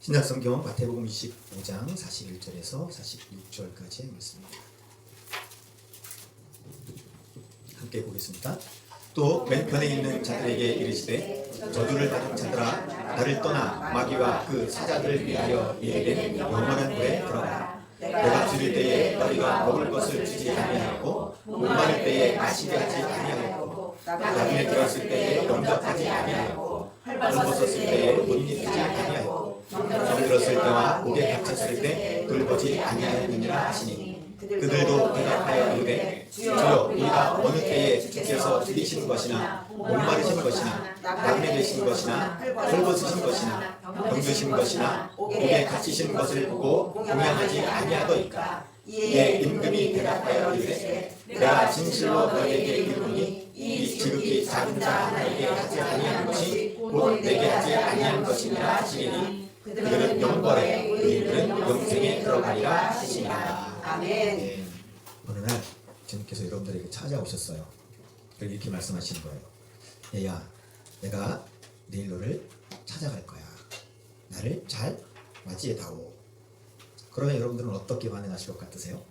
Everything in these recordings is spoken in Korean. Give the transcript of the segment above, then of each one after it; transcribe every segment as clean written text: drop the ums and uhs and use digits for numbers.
신약 성경 마태복음 25장 41절에서 46절까지의 말씀입니다. 함께 보겠습니다. 또 왼편에 있는 자들에게 이르시되 저주를 받은 자들아 나를 떠나 마귀와 그 사자들을 위하여 예비된 영원한 물에 들어가라. 내가 줄일 때에 너희가 먹을 것을 주지 아니하였고 목마를 때에 마시게 하지 아니하였고 나중에 들었을 때에 영접하지 아니하였고 헐벗었을 때에 못 입히지 아니하였고 잠들었을 때와 목에 갇혔을 때 돌보지 아니하였느니라 하시니 그들도 대답하여 이르되 주여 우리가 어느 때에 주께서 죽이시는 것이나 목마르신 것이나 나그네 되신 것이나 헐벗으신 것이나 병드신 것이나 목에 갇히신 것을 보고 공양하지 아니하더이까. 이에 임금이 대답하여 이르되 내가 진실로 너희에게 이르노니 이 지극히 작은 자 하나에게 하지 아니한 것이 곧 내게 하지 아니한 것이니라 하시니 그들은 영벌에 너희들은 영생에 들어가리라 하시니라. 아멘. 네. 어느 날 주님께서 여러분들에게 찾아오셨어요. 그리고 이렇게 말씀하시는 거예요. 얘야, 내가 내일 너를 찾아갈 거야. 나를 잘 맞이해다오. 그러면 여러분들은 어떻게 반응하실 것 같으세요?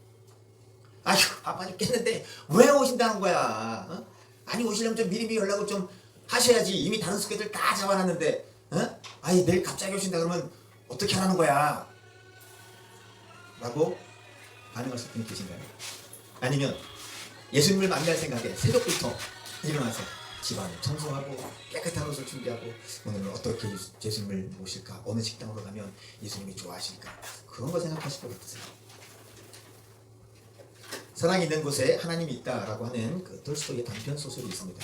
아휴, 바빠 죽겠는데 왜 오신다는 거야? 어? 아니 오시려면 좀 미리미리 연락을 좀 하셔야지. 이미 다른 스케줄 다 잡아놨는데 어? 아니 내일 갑자기 오신다 그러면 어떻게 하라는 거야? 라고 반응하실 분이 계신가요? 아니면 예수님을 만날 생각에 새벽부터 일어나서 집안을 청소하고 깨끗한 옷을 준비하고 오늘은 어떻게 예수님을 모실까? 어느 식당으로 가면 예수님이 좋아하실까? 그런 거 생각하실 것 같으세요? 사랑이 있는 곳에 하나님이 있다라고 하는 그 톨스토이의 단편 소설이 있습니다.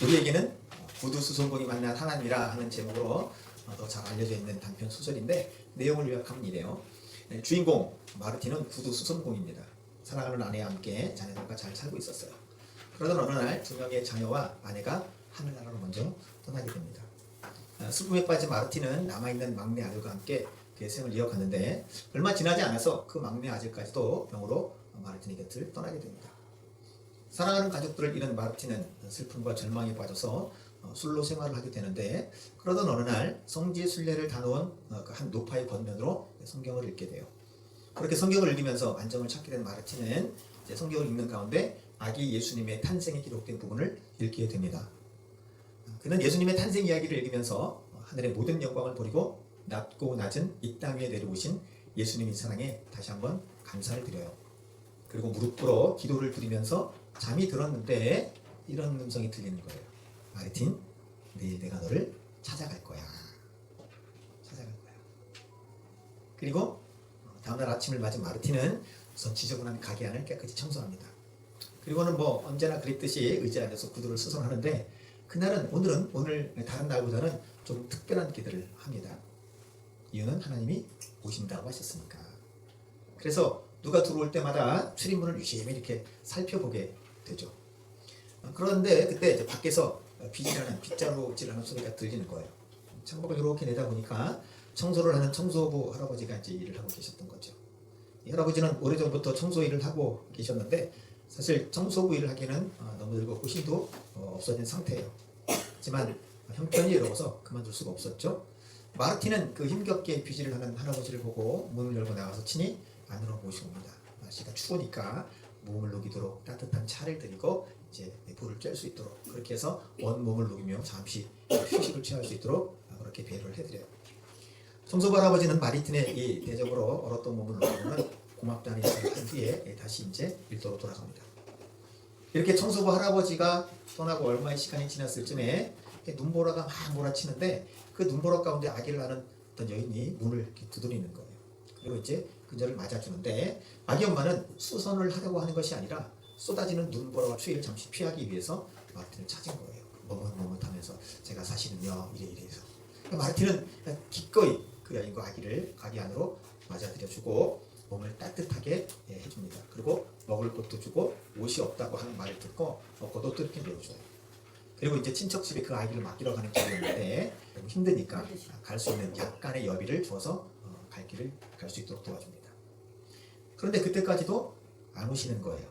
우리에게는 구두 수송공이 만난 하나님이라 하는 제목으로 더 잘 알려져 있는 단편 소설인데 내용을 요약하면 이래요. 주인공 마르틴은 구두 수송공입니다. 사랑하는 아내와 함께 자녀들과 잘 살고 있었어요. 그러던 어느 날 두 명의 자녀와 아내가 하늘나라로 먼저 떠나게 됩니다. 슬픔에 빠진 마르틴은 남아있는 막내 아들과 함께 그의 생을 이어가는데 얼마 지나지 않아서 그 막내 아들까지도 병으로 마르틴의 곁을 떠나게 됩니다. 사랑하는 가족들을 잃은 마르틴은 슬픔과 절망에 빠져서 술로 생활을 하게 되는데 그러던 어느 날 성지 순례를 다놓은 한 노파의 권면으로 성경을 읽게 돼요. 그렇게 성경을 읽으면서 안정을 찾게 된 마르틴은 이제 성경을 읽는 가운데 아기 예수님의 탄생이 기록된 부분을 읽게 됩니다. 그는 예수님의 탄생 이야기를 읽으면서 하늘의 모든 영광을 버리고 낮고 낮은 이 땅 위에 내려오신 예수님의 사랑에 다시 한번 감사를 드려요. 그리고 무릎 꿇어 기도를 드리면서 잠이 들었는데 이런 음성이 들리는 거예요. 마르틴, 내일 내가 너를 찾아갈 거야. 찾아갈 거야. 그리고 다음날 아침을 맞은 마르틴은 우선 지저분한 가게 안을 깨끗이 청소합니다. 그리고는 뭐 언제나 그랬듯이 의자 안에서 구두를 수선하는데 그날은 오늘 다른 날보다는 좀 특별한 기도를 합니다. 이유는 하나님이 오신다고 하셨으니까. 그래서 누가 들어올 때마다 출입문을 유심히 이렇게 살펴보게 되죠. 그런데 그때 이제 밖에서 빗자루질하는 소리가 들리는 거예요. 창밖을 이렇게 내다보니까 청소를 하는 청소부 할아버지가 이제 일을 하고 계셨던 거죠. 이 할아버지는 오래전부터 청소 일을 하고 계셨는데 사실 청소부 일을 하기에는 너무 늙었고 힘도 없어진 상태예요. 하지만 형편이 어려워서 그만둘 수가 없었죠. 마르틴은 그 힘겹게 빗질을 하는 할아버지를 보고 문을 열고 나가서 친히 안으로 모셔옵니다. 날씨가 추우니까 몸을 녹이도록 따뜻한 차를 드리고 이제 불을 쬐 수 있도록 그렇게 해서 온몸을 녹이며 잠시 휴식을 취할 수 있도록 그렇게 배려를 해드려요. 청소부 할아버지는 마르틴의 이 대접으로 얼었던 몸을 녹이면 고맙다는 인사를 한 뒤에 다시 이제 일도로 돌아갑니다. 이렇게 청소부 할아버지가 떠나고 얼마의 시간이 지났을 쯤에 눈보라가 막 몰아치는데 그 눈보라 가운데 아기를 낳은 어떤 여인이 문을 이렇게 두드리는 거예요. 그리고 이제 그녀를 맞아주는데 아기 엄마는 수선을 하려고 하는 것이 아니라 쏟아지는 눈보라와 추위를 잠시 피하기 위해서 마르틴을 찾은 거예요. 머뭇머뭇하면서 제가 사실은요 이래서 마르틴은 기꺼이 그 여인과 아기를 가게 안으로 맞아들여주고 몸을 따뜻하게 해줍니다. 그리고 먹을 것도 주고 옷이 없다고 하는 말을 듣고 겉옷도 이렇게 내어줘요. 그리고 이제 친척 집에 그 아기를 맡기러 가는 길이었는데 너무 힘드니까 갈 수 있는 약간의 여비를 주어서 갈 길을 갈 수 있도록 도와줍니다. 그런데 그때까지도 안 오시는 거예요.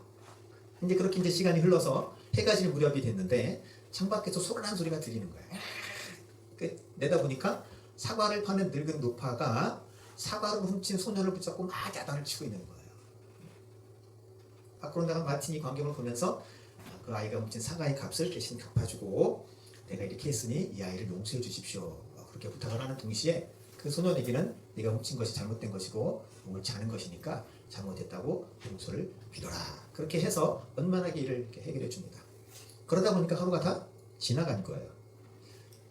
이제 그렇게 이제 시간이 흘러서 해가 질 무렵이 됐는데 창밖에서 소란한 소리가 들리는 거예요. 내다보니까 사과를 파는 늙은 노파가 사과를 훔친 소년을 붙잡고 막 야단을 치고 있는 거예요. 밖으로 나간 마틴이 광경을 보면서 그 아이가 훔친 사과의 값을 대신 갚아주고 내가 이렇게 했으니 이 아이를 용서해 주십시오. 그렇게 부탁을 하는 동시에 그 소년에게는 네가 훔친 것이 잘못된 것이고 옳지 않은 것이니까 잘못했다고 용서를 빌어라. 그렇게 해서 원만하게 일을 이렇게 해결해 줍니다. 그러다 보니까 하루가 다 지나간 거예요.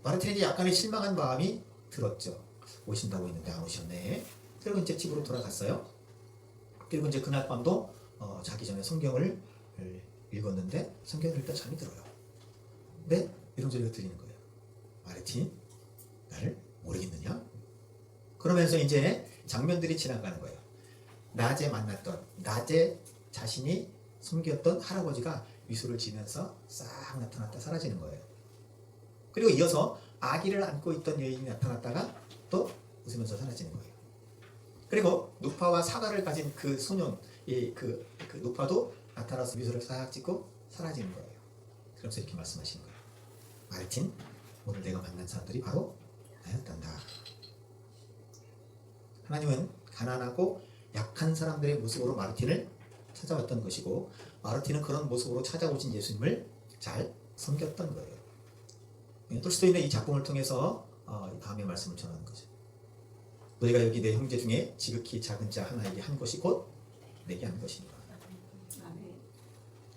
마르틴에게 약간의 실망한 마음이 들었죠. 오신다고 했는데 안 오셨네. 그리고 이제 집으로 돌아갔어요. 그리고 이제 그날 밤도 자기 전에 성경을 읽었는데 성경을 읽다 잠이 들어요. 근데 이런 소리가 들리는 거예요. 마르틴, 나를 모르겠느냐? 그러면서 이제 장면들이 지나가는 거예요. 낮에 만났던, 낮에 자신이 섬겼던 할아버지가 미소를 지면서 싹 나타났다 사라지는 거예요. 그리고 이어서 아기를 안고 있던 여인이 나타났다가 또 웃으면서 사라지는 거예요. 그리고 노파와 사과를 가진 그 소년, 그 노파도 나타나서 미소를 싹 짓고 사라지는 거예요. 그러면서 이렇게 말씀하시는 거예요. 마르틴, 오늘 내가 만난 사람들이 바로 나였단다. 하나님은 가난하고 약한 사람들의 모습으로 마르틴을 찾아왔던 것이고 마르틴은 그런 모습으로 찾아오신 예수님을 잘 섬겼던 거예요. 톨스토이는 이 작품을 통해서 다음의 말씀을 전하는 거죠. 너희가 여기 내 형제 중에 지극히 작은 자 하나에게 한 것이 곧 내게 한 것이니라.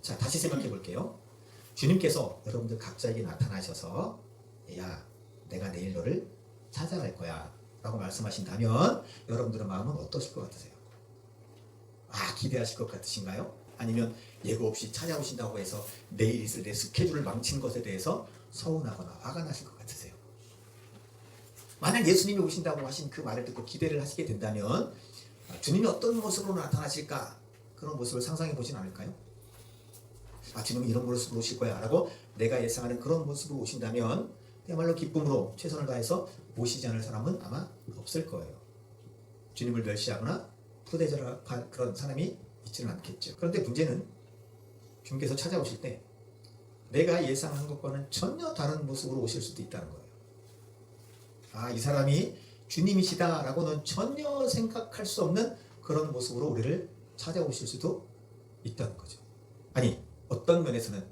자, 다시 생각해 볼게요. 주님께서 여러분들 각자에게 나타나셔서 야, 내가 내일 너를 찾아갈 거야 라고 말씀하신다면 여러분들의 마음은 어떠실 것 같으세요? 기대하실 것 같으신가요? 아니면 예고 없이 찾아오신다고 해서 내일 있을 내 스케줄을 망친 것에 대해서 서운하거나 화가 나실 것 같으세요? 만약 예수님이 오신다고 하신 그 말을 듣고 기대를 하시게 된다면 주님이 어떤 모습으로 나타나실까? 그런 모습을 상상해 보진 않을까요? 주님이 이런 모습으로 오실 거야 라고 내가 예상하는 그런 모습으로 오신다면 그야말로 기쁨으로 최선을 다해서 모시지 않을 사람은 아마 없을 거예요. 주님을 멸시하거나 푸대절할 그런 사람이 있지는 않겠죠. 그런데 문제는 주님께서 찾아오실 때 내가 예상한 것과는 전혀 다른 모습으로 오실 수도 있다는 거예요. 이 사람이 주님이시다 라고는 전혀 생각할 수 없는 그런 모습으로 우리를 찾아오실 수도 있다는 거죠. 아니, 어떤 면에서는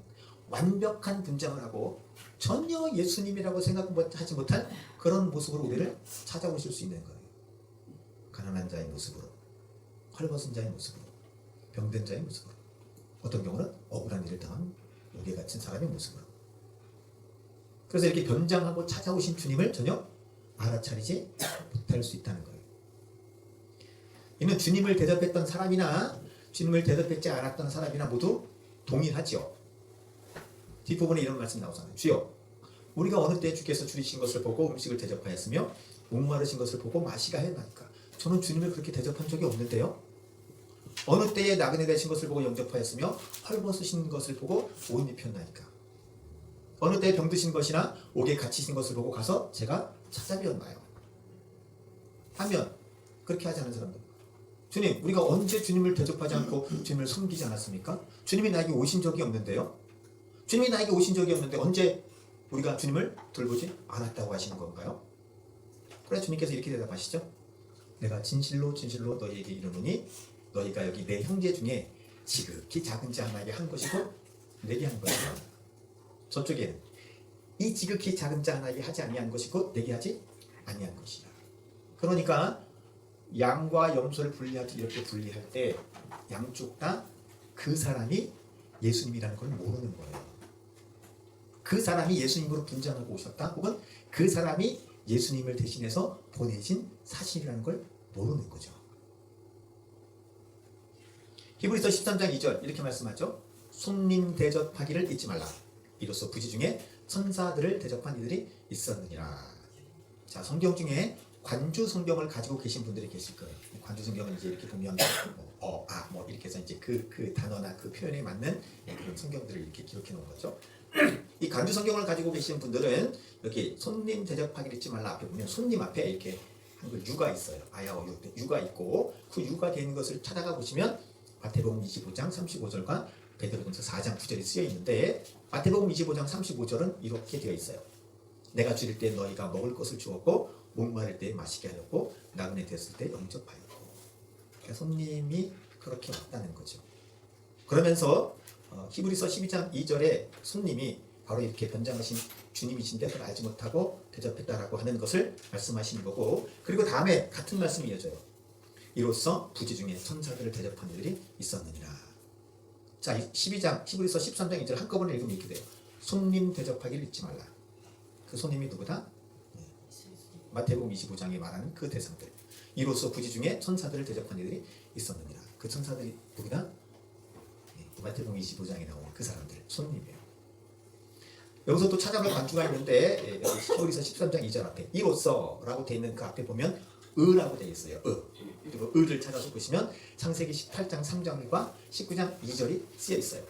완벽한 분장을 하고 전혀 예수님이라고 생각하지 못한 그런 모습으로 우리를 찾아오실 수 있는 거예요. 가난한 자의 모습으로, 헐벗은 자의 모습으로, 병든 자의 모습으로, 어떤 경우는 억울한 일을 당한 우리 같은 사람의 모습으로. 그래서 이렇게 변장하고 찾아오신 주님을 전혀 알아차리지 못할 수 있다는 거예요. 이는 주님을 대접했던 사람이나 주님을 대접했지 않았던 사람이나 모두 동일하지요. 뒷부분에 이런 말씀 나오잖아요. 주여, 우리가 어느 때 주께서 줄이신 것을 보고 음식을 대접하였으며 목마르신 것을 보고 마시게 하였나이까. 저는 주님을 그렇게 대접한 적이 없는데요. 어느 때에 나그네 되신 것을 보고 영접하였으며 헐벗으신 것을 보고 옷 입혔나이까. 어느 때에 병드신 것이나 옥에 갇히신 것을 보고 가서 제가 찾아뵈었나요. 하면 그렇게 하지 않은 사람들, 주님, 우리가 언제 주님을 대접하지 않고 주님을 섬기지 않았습니까? 주님이 나에게 오신 적이 없는데요. 주님이 나에게 오신 적이 없는데 언제 우리가 주님을 돌보지 않았다고 하시는 건가요? 그래서 주님께서 이렇게 대답하시죠. 내가 진실로 진실로 너희에게 이르노니 너희가 여기 내 형제 중에 지극히 작은 자 하나에게 한 것이고 내게 한 것이다. 저쪽에는 이 지극히 작은 자 하나에게 하지 아니한 것이고 내게 하지 아니한 것이다. 그러니까 양과 염소를 분리하듯 이렇게 분리할 때 양쪽 다 그 사람이 예수님이라는 걸 모르는 거예요. 그 사람이 예수님으로 분장하고 오셨다, 혹은 그 사람이 예수님을 대신해서 보내신 사실이라는 걸 모르는 거죠. 히브리서 13장 2절 이렇게 말씀하죠. 손님 대접하기를 잊지 말라. 이로써 부지 중에 천사들을 대접한 이들이 있었느니라. 자, 성경 중에 관주 성경을 가지고 계신 분들이 계실 거예요. 관주 성경은 이제 이렇게 보면 이렇게 해서 이제 그 단어나 그 표현에 맞는 그런 성경들을 이렇게 기록해 놓은 거죠. 이 관주 성경을 가지고 계신 분들은 여기 손님 대접하기를 잊지 말라 앞에 보면 손님 앞에 이렇게 한글 유가 있어요. 아야어 유가 있고 그 유가 되는 것을 찾아가 보시면 마태복음 25장 35절과 베드로전서 4장 9절이 쓰여 있는데 마태복음 25장 35절은 이렇게 되어 있어요. 내가 줄일 때 너희가 먹을 것을 주었고 목마를 때 마시게 하였고 나그네 됐을 때 영접하였고. 그러니까 손님이 그렇게 왔다는 거죠. 그러면서 히브리서 12장 2절에 손님이 바로 이렇게 변장하신 주님이신데 그걸 알지 못하고 대접했다라고 하는 것을 말씀하시는 거고, 그리고 다음에 같은 말씀이 이어져요. 이로써 부지 중에 천사들을 대접한 이들이 있었느니라. 자, 12장 히브리서 13장 2절 한꺼번에 읽으면 이렇게 돼요. 손님 대접하기를 잊지 말라. 그 손님이 누구다? 마태복음 25장에 말하는 그 대상들. 이로써 부지 중에 천사들을 대접한 이들이 있었느니라. 그 천사들이 누구다? 마태복음 25장에 나오는 그 사람들, 손님이에요. 여기서 또 찾아볼 관주가 있는데, 히브리서 13장 2절 앞에 이로써 라고 되어 있는 그 앞에 보면 의라고 되어 있어요. 그리고 의를 찾아서 보시면 창세기 18장 3절과 19장 2절이 쓰여 있어요.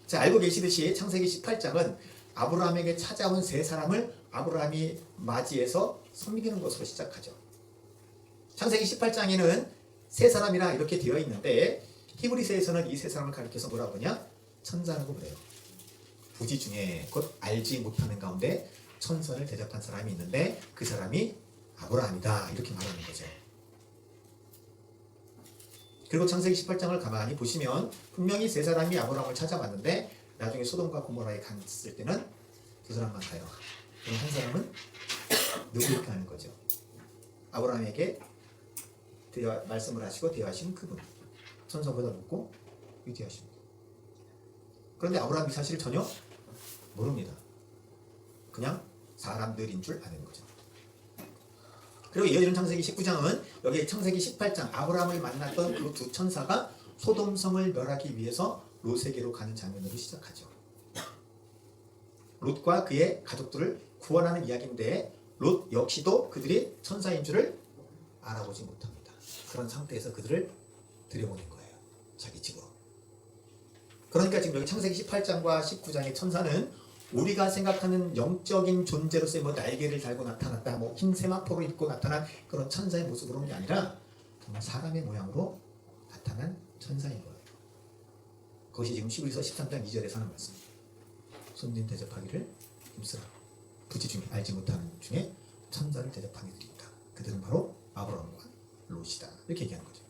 자, 알고 계시듯이 창세기 18장은 아브라함에게 찾아온 세 사람을 아브라함이 맞이해서 섬기는 것으로 시작하죠. 창세기 18장에는 세 사람이라 이렇게 되어 있는데, 히브리서에서는 이 세 사람을 가리켜서 뭐라고 하냐? 천사라고 그래요. 부지 중에 곧 알지 못하는 가운데 천사를 대접한 사람이 있는데 그 사람이 아브라함이다, 이렇게 말하는 거죠. 그리고 창세기 18장을 가만히 보시면 분명히 세 사람이 아브라함을 찾아왔는데 나중에 소돔과 고모라에 갔을 때는 두 사람만 가요. 그럼 한 사람은 누구일까 하는 거죠. 아브라함에게 말씀을 하시고 대화하신 그분, 천사보다 높고 위대하십니다. 그런데 아브라함이 사실을 전혀 모릅니다. 그냥 사람들인 줄 아는 거죠. 그리고 이어지는 창세기 19장은 여기 창세기 18장 아브라함을 만났던 그 두 천사가 소돔성을 멸하기 위해서 롯에게로 가는 장면으로 시작하죠. 롯과 그의 가족들을 구원하는 이야기인데 롯 역시도 그들이 천사인 줄을 알아보지 못합니다. 그런 상태에서 그들을 들여보낸 거예요. 자기 집으로. 그러니까 지금 여기 창세기 18장과 19장의 천사는 우리가 생각하는 영적인 존재로서의 날개를 달고 나타났다, 흰 세마포를 입고 나타난 그런 천사의 모습으로는 아니라 정말 사람의 모양으로 나타난 천사인 거예요. 그것이 지금 히브리서 13장 2절에 하는 말씀입니다. 손님 대접하기를 힘쓰라. 부지 중에 알지 못하는 중에 천사를 대접하는 이들이 있다. 그들은 바로 아브라함과 롯이다. 이렇게 얘기하는 거죠.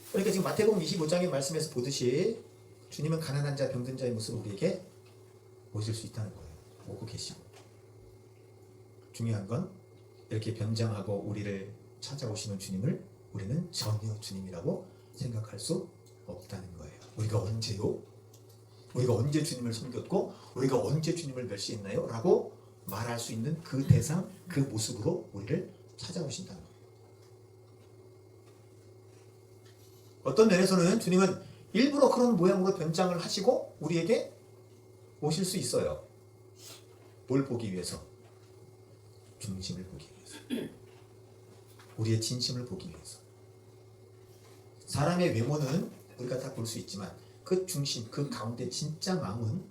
그러니까 지금 마태복음 25장의 말씀에서 보듯이 주님은 가난한 자, 병든 자의 모습을 우리에게 오실 수 있다는 거예요. 오고 계시고. 중요한 건 이렇게 변장하고 우리를 찾아오시는 주님을 우리는 전혀 주님이라고 생각할 수 없다는 거예요. 우리가 언제요? 우리가 언제 주님을 섬겼고 우리가 언제 주님을 멸시했나요? 라고 말할 수 있는 그 대상, 그 모습으로 우리를 찾아오신다는 거예요. 어떤 면에서는 주님은 일부러 그런 모양으로 변장을 하시고 우리에게 오실 수 있어요. 뭘 보기 위해서? 중심을 보기 위해서. 우리의 진심을 보기 위해서. 사람의 외모는 우리가 다 볼 수 있지만 그 중심, 그 가운데 진짜 마음은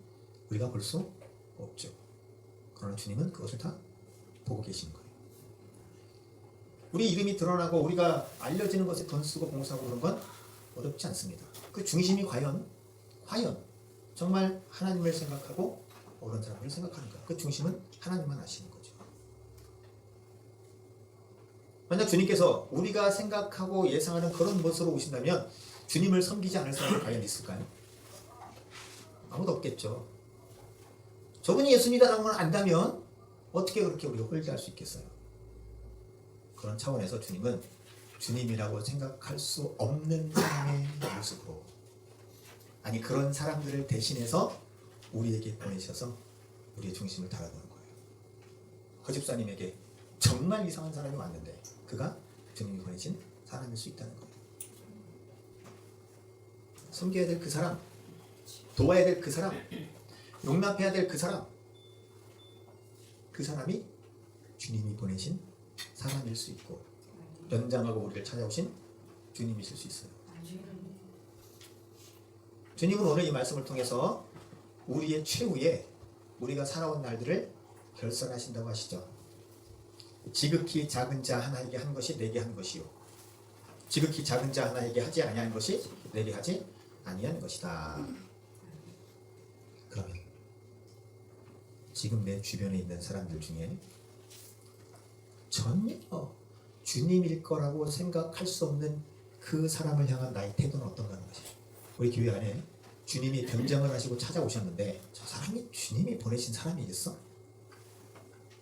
우리가 볼 수 없죠. 그러나 주님은 그것을 다 보고 계시는 거예요. 우리 이름이 드러나고 우리가 알려지는 것에 돈 쓰고 봉사하고 그런 건 어렵지 않습니다. 그 중심이 과연 정말 하나님을 생각하고 옳은 사람을 생각하는가? 그 중심은 하나님만 아시는 거죠. 만약 주님께서 우리가 생각하고 예상하는 그런 모습으로 오신다면 주님을 섬기지 않을 사람이 과연 있을까요? 아무도 없겠죠. 저분이 예수님이라는 걸 안다면 어떻게 그렇게 우리가 홀대할 수 있겠어요? 그런 차원에서 주님은 주님이라고 생각할 수 없는 사람의 모습으로, 아니 그런 사람들을 대신해서 우리에게 보내셔서 우리의 중심을 달아보는 거예요. 그 집사님에게 정말 이상한 사람이 왔는데 그가 주님이 보내신 사람일 수 있다는 거예요. 섬겨야 될 그 사람, 도와야 될 그 사람, 용납해야 될 그 사람, 그 사람이 주님이 보내신 사람일 수 있고 연장하고 우리를 찾아오신 주님이실 수 있어요. 주님은 오늘 이 말씀을 통해서 우리의 최후에 우리가 살아온 날들을 결산하신다고 하시죠. 지극히 작은 자 하나에게 한 것이 내게 한 것이요 지극히 작은 자 하나에게 하지 아니한 것이 내게 하지 아니한 것이다. 그러면 지금 내 주변에 있는 사람들 중에 전혀 주님일 거라고 생각할 수 없는 그 사람을 향한 나의 태도는 어떤가 하는 것이죠. 우리 교회 안에 주님이 변장을 하시고 찾아오셨는데 저 사람이 주님이 보내신 사람이겠어?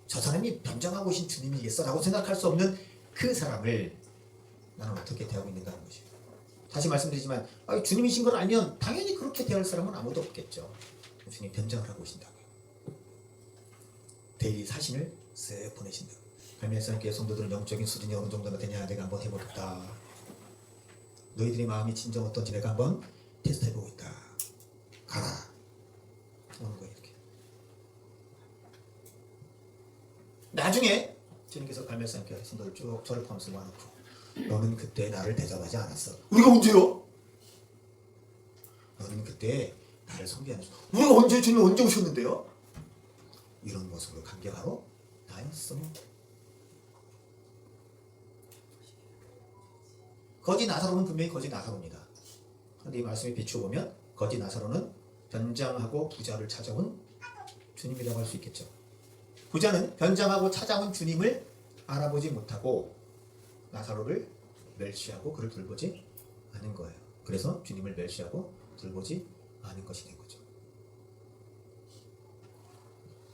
저 사람이 변장하고 오신 주님이겠어? 라고 생각할 수 없는 그 사람을 나는 어떻게 대하고 있는가 하는 것이죠. 다시 말씀드리지만 주님이신 걸 알면 당연히 그렇게 대할 사람은 아무도 없겠죠. 주님 변장을 하고 오신다고요. 데일리 사신을 쓱 보내신다. 갈멜산교회 성도들은 영적인 수준이 어느 정도나 되냐 내가 한번 해보겠다. 너희들의 마음이 진정 어떤지 내가 한번 테스트해보고 있다. 가라. 오는 거예요 이렇게. 나중에 주님께서 갈멜산교회 성도들 쭉 저를 포함해서 모아놓고 너는 그때 나를 대접하지 않았어. 우리가 언제요? 너는 그때 나를 섬기지 않았어. 우리가 언제 주님 언제 오셨는데요? 이런 모습으로 감격하러 나였어. 거지 나사로는 분명히 거지 나사로입니다. 그런데 이 말씀에 비추어보면 거지 나사로는 변장하고 부자를 찾아온 주님이라고 할 수 있겠죠. 부자는 변장하고 찾아온 주님을 알아보지 못하고 나사로를 멸시하고 그를 돌보지 않은 거예요. 그래서 주님을 멸시하고 돌보지 않은 것이 된 거죠.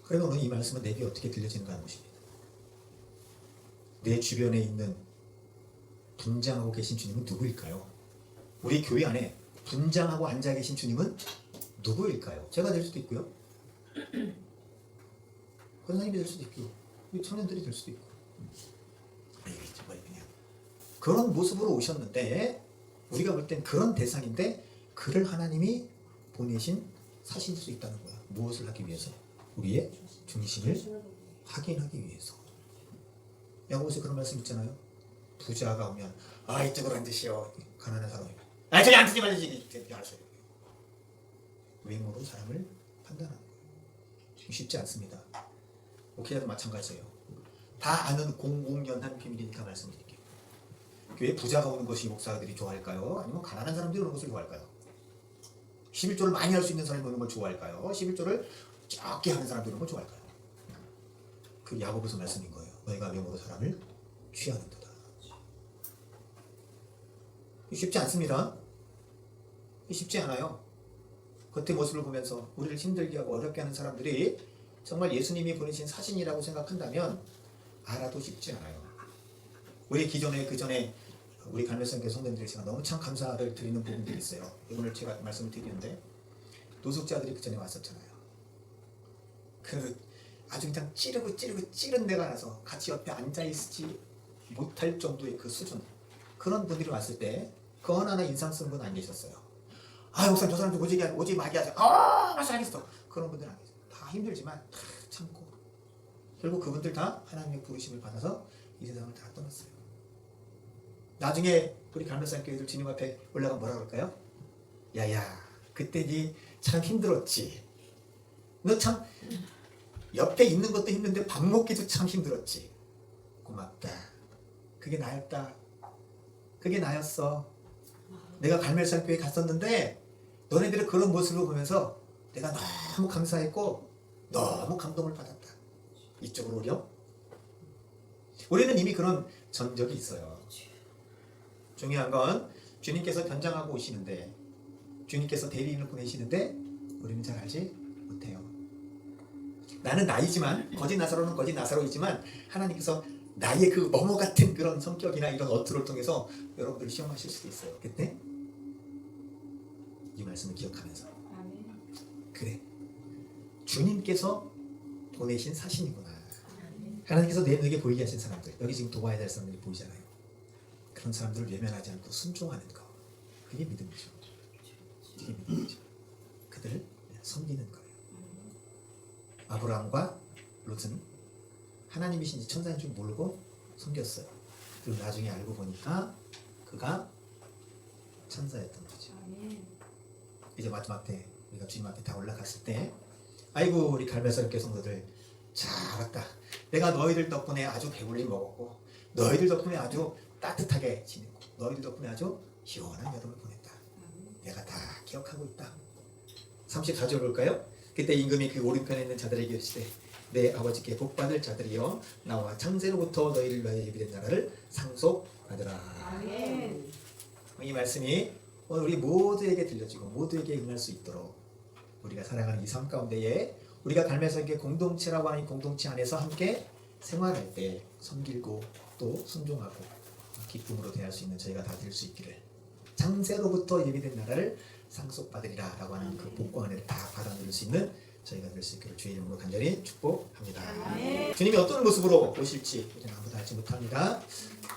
그래서 오늘 이 말씀은 내게 어떻게 들려지는가 하는 것입니다. 내 주변에 있는 분장하고 계신 주님은 누구일까요? 우리 교회 안에 분장하고 앉아 계신 주님은 누구일까요? 제가 될 수도 있고요. 권사님이 될 수도 있고 우리 청년들이 될 수도 있고 정말 그냥 그런 모습으로 오셨는데 우리가 볼 땐 그런 대상인데 그를 하나님이 보내신 사실일 수 있다는 거야. 무엇을 하기 위해서? 우리의 중심을 확인하기 위해서. 야고보서에 그런 말씀 있잖아요. 부자가 오면 이쪽으로 앉으시오. 가난한 사람이 저기 앉지 말지. 외모로 사람을 판단하는 거예요. 쉽지 않습니다. 목회자도 마찬가지예요. 다 아는 공공연한 비밀이니까 말씀드릴게요. 교회 부자가 오는 것이 목사들이 좋아할까요? 아니면 가난한 사람들이 오는 것을 좋아할까요? 11조를 많이 할 수 있는 사람이 오는 걸 좋아할까요? 11조를 적게 하는 사람들이 오는 걸 좋아할까요? 그 야고보서 말씀인 거예요. 너희가 외모로 사람을 취하는도다. 쉽지 않습니다. 쉽지 않아요. 겉의 모습을 보면서 우리를 힘들게 하고 어렵게 하는 사람들이 정말 예수님이 보내신 사신이라고 생각한다면 알아도 쉽지 않아요. 우리 기존에 그전에 우리 갈멜산교회 성도님들이 제가 너무 참 감사를 드리는 부분들이 있어요. 오늘 제가 말씀을 드리는데 노숙자들이 그전에 왔었잖아요. 그 아주 그냥 찌른 데가 나서 같이 옆에 앉아있지 못할 정도의 그 수준. 그런 분들이 왔을 때 그 하나 인상 쓰는 분 안 계셨어요. 목사님 저 사람들 오지 마게 하세요. 알겠어. 그런 분들 안 계세요. 다 힘들지만 다 참고 결국 그분들 다 하나님의 부르심을 받아서 이 세상을 다 떠났어요. 나중에 우리 갈멜산 교회들 주님 앞에 올라가 뭐라 그럴까요? 야야 그때 니 참 힘들었지. 너 참 옆에 있는 것도 힘든데 밥 먹기도 참 힘들었지. 고맙다. 그게 나였다. 그게 나였어. 내가 갈멜산 교회 갔었는데 너네들의 그런 모습을 보면서 내가 너무 감사했고 너무 감동을 받았다. 이쪽으로 오렴. 우리는 이미 그런 전적이 있어요. 중요한 건 주님께서 변장하고 오시는데 주님께서 대리인을 보내시는데 우리는 잘 알지 못해요. 나는 나이지만 거짓 나사로는 거짓 나사로이지만 하나님께서 나의 그 어머 같은 그런 성격이나 이런 어투를 통해서 여러분들을 시험하실 수도 있어요. 그때 이 말씀을 기억하면서 그래 주님께서 보내신 사신이구나. 하나님께서 내게 보이게 하신 사람들 여기 지금 도와야 될 사람들이 보이잖아요. 그런 사람들을 외면하지 않고 순종하는 거 그게 믿음이죠. 그게 믿음이죠. 그들을 섬기는 거예요. 아브라함과 롯은 하나님이신지 천사인 줄 모르고 섬겼어요. 그리고 나중에 알고 보니까 그가 천사였던 거죠. 이제 마지막 때 우리가 주님 앞에 다 올라갔을 때 아이고 우리 갈멜산 교회 성도들 잘했다. 내가 너희들 덕분에 아주 배불리 먹었고 너희들 덕분에 아주 따뜻하게 지냈고 너희들 덕분에 아주 시원한 여름을 보냈다. 내가 다 기억하고 있다. 34절 볼까요? 그때 임금이 그 오른편에 있는 자들에게 이르시되 내 아버지께 복받을 자들이여 나와 창세로부터 너희를 위하여 예비된 나라를 상속받으라. 아멘. 이 말씀이 오늘 우리 모두에게 들려지고 모두에게 응할 수 있도록 우리가 살아가는 이 삶 가운데에 우리가 갈매석의 공동체라고 하는 이 공동체 안에서 함께 생활할 때 섬기고 또 순종하고 기쁨으로 대할 수 있는 저희가 다 될 수 있기를, 창세로부터 예비된 나라를 상속받으리라 라고 하는 그 복과 은혜를 다 받아 누릴 수 있는 저희가 될 수 있기를 주의 이름으로 간절히 축복합니다. 아멘. 주님이 어떤 모습으로 오실지 우리는 아무도 알지 못합니다.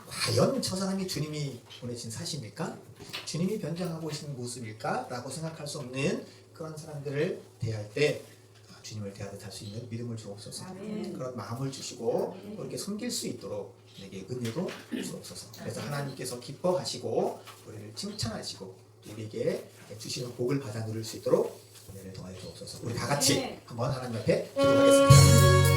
과연 저 사람이 주님이 보내신 사십니까? 주님이 변장하고 오신 모습일까? 라고 생각할 수 없는 그런 사람들을 대할 때 주님을 대하듯 할 수 있는 믿음을 주옵소서. 아멘. 그런 마음을 주시고 또 이렇게 섬길 수 있도록 우리에게 은혜도 주옵소서. 그래서 하나님께서 기뻐하시고 우리를 칭찬하시고 우리에게 주시는 복을 받아 누릴 수 있도록 은혜를 더하여 주옵소서. 우리 다 같이 한번 하나님 앞에 기도하겠습니다.